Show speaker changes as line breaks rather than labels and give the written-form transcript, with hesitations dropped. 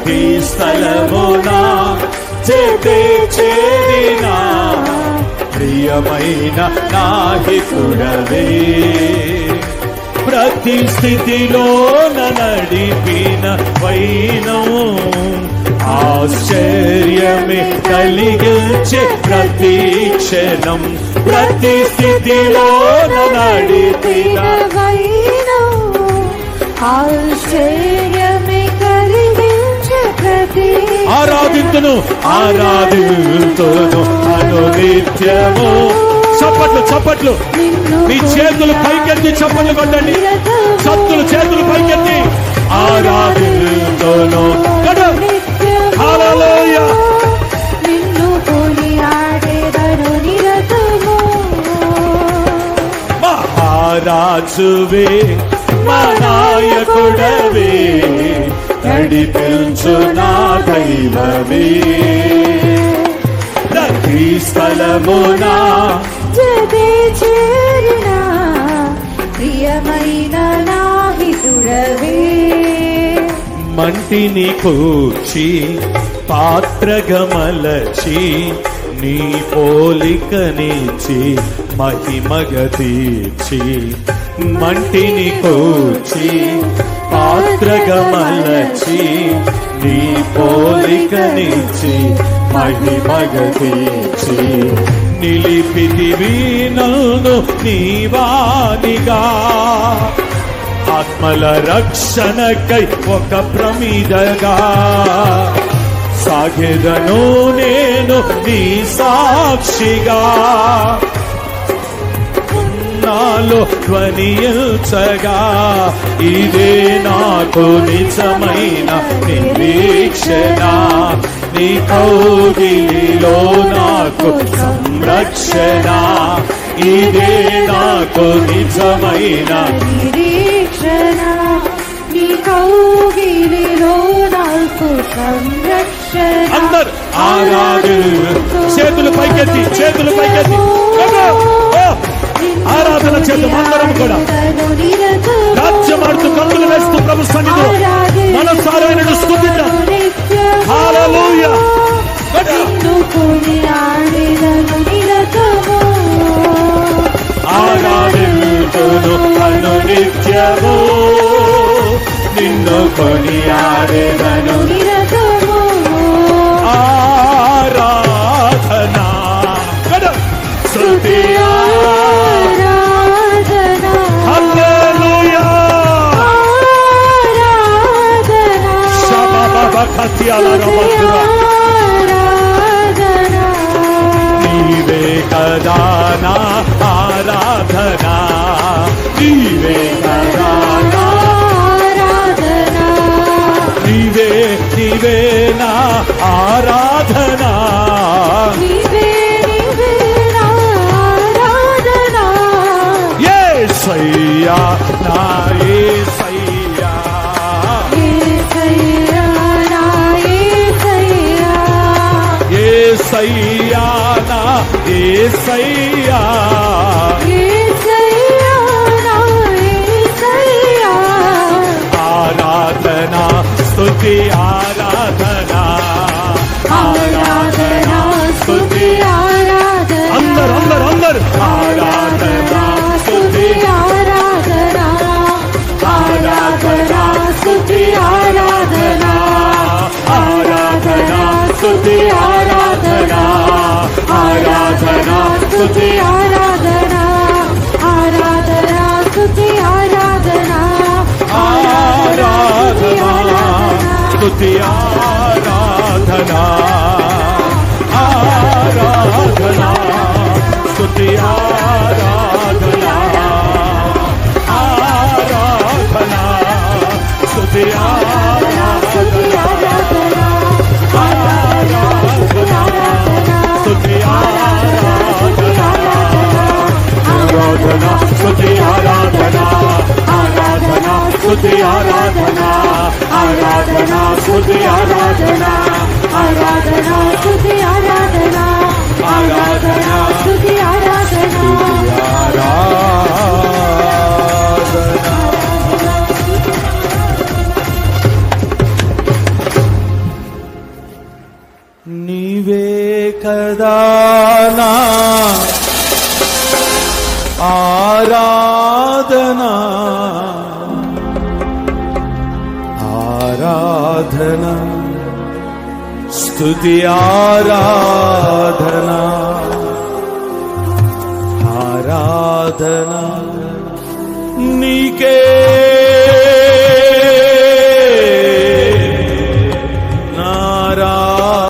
ప్రతి స్థలమున చేతే చేరిన ప్రియమైన నాహితుడవే. ప్రతి స్థితిలో నడిపిన వైనం ఆశ్చర్యమే కలిగించే ప్రతి క్షణం. ప్రతి స్థితిలో నడిపిన
వైనం ఆశ్చర్యమే కలిగించే ప్రతి.
ఆరాధింతును అనునిత్యము. చప్పట్లు చప్పట్లు, మీ చేతులు పైకెత్తి చప్పట్లు కొట్టండి. సత్తులు చేతులు పైకెత్తి ఆరాధింతును. హల్లెలూయా.
నిన్ను కొనియాడెదను నిరతము.
మహారాజువే మా నాయకుడవే నడిపించు నా దైవమే. ప్రతి స్థలమున
జదే చేరిన ప్రియమైన నాహితుడవే.
మంటిని కూర్చి పాత్రగమలచి నీ పోలికనిచి మహిమగ తీర్చి. మంటిని కూర్చి పాత్రగమలచి నీ పోలికనిచి మహిమగ తీర్చి. నిలిపితివి నన్ను నీవానిగా ఆత్మల రక్షణకై ఒక ప్రమిదగా. సాగెదను నేను నీ సాక్షిగా. నాలో ధ్వనించగా ఇదే నాకు నిజమైన నిరీక్షణ. నీ కౌగిలిలో నాకు సంరక్షణ. ఇదే నాకు నిజమైన
నిరీక్షణ. నీ కౌగిలిలో నాకు సంరక్షణ.
అందరు చేతులు పైకెత్తి చేతులు పైకెత్తి ఆరాధన చేద్దాం. అందరం కూడా రాజ్యమాడుతూ కన్నులు వేస్తూ ప్రభు సన్నిధిలో మనసారైనను స్తుతిద్దాం. హల్లెలూయా. ఆరాధింతును అనునిత్యము నిన్ను కొనియాడెదను. ఆరాధన స్తుతి హల్లెలూయా. నీవే కదా నా ఆరాధన. నీవే కదా నా ఆరాధన. నీవే నీవే నా ఆరాధన. యేసయ్యా నా యేసయ్యా. యేసయ్యా నా యేసయ్యా. ఆరాధన స్తుతి ఆరాధన. ఆరాధన స్తుతి ఆరాధన. అందరు అందరు అందరు ఆరాధన స్తుతి ఆరాధన. ఆరాధన స్తుతి ఆరాధన. ఆరాధన స్తుతి ఆరాధన. ఆరాధన స్తుతి ఆరాధన.
ఆరాధన స్తుతి ఆరాధన.
ఆరాధన స్తుతి ఆరాధన. ఆరాధన స్తుతి ఆరాధన. ఆరాధన స్తుతి ఆరాధన. స్తుతి ఆరాధన. ఆరాధన స్తుతి ఆరాధన. ఆరాధన స్తుతి ఆరాధన. ఆరాధన స్తుతి ఆరాధన.
ఆరాధన స్తుతి ఆరాధన. ఆరాధన స్తుతి ఆరాధన.
కదా నా ఆరాధనా ఆరాధనా స్తుతి ఆరాధనా ఆరాధనా నీకే నారాధనా